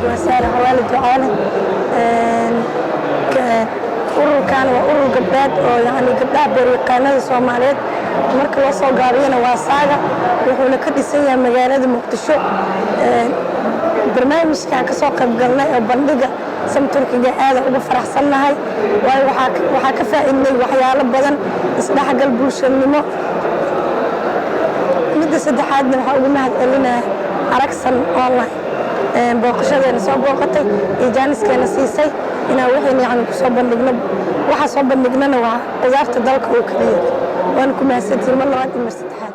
وسارة حوالي دعانة ururkan waa urur gabdhaad oo yani gabdhaha beerqaanada Soomaaliyeed marka loo soo gaabiyana waa saaga wuxuuna ka dhisan yahay magaalada Muqdisho barnaamijkan ka soo qayb galnay oo bandhiga samturkiga aad ugu faraxsanahay waxa ka faa'iidnay waxyaalo badan isdhaxgal bulshanimo midda saddexaadna waxa ugu mahadcelinahay aragsan online booqashadeena soo booqatay iyo jaaniskeena siisay inaan wixii yani ku soo bandhigno waxa soo bandhignana waa qudaarta dalka oo kaliya waan ku mahadsantihiin mar labaad iyo mar saddexaad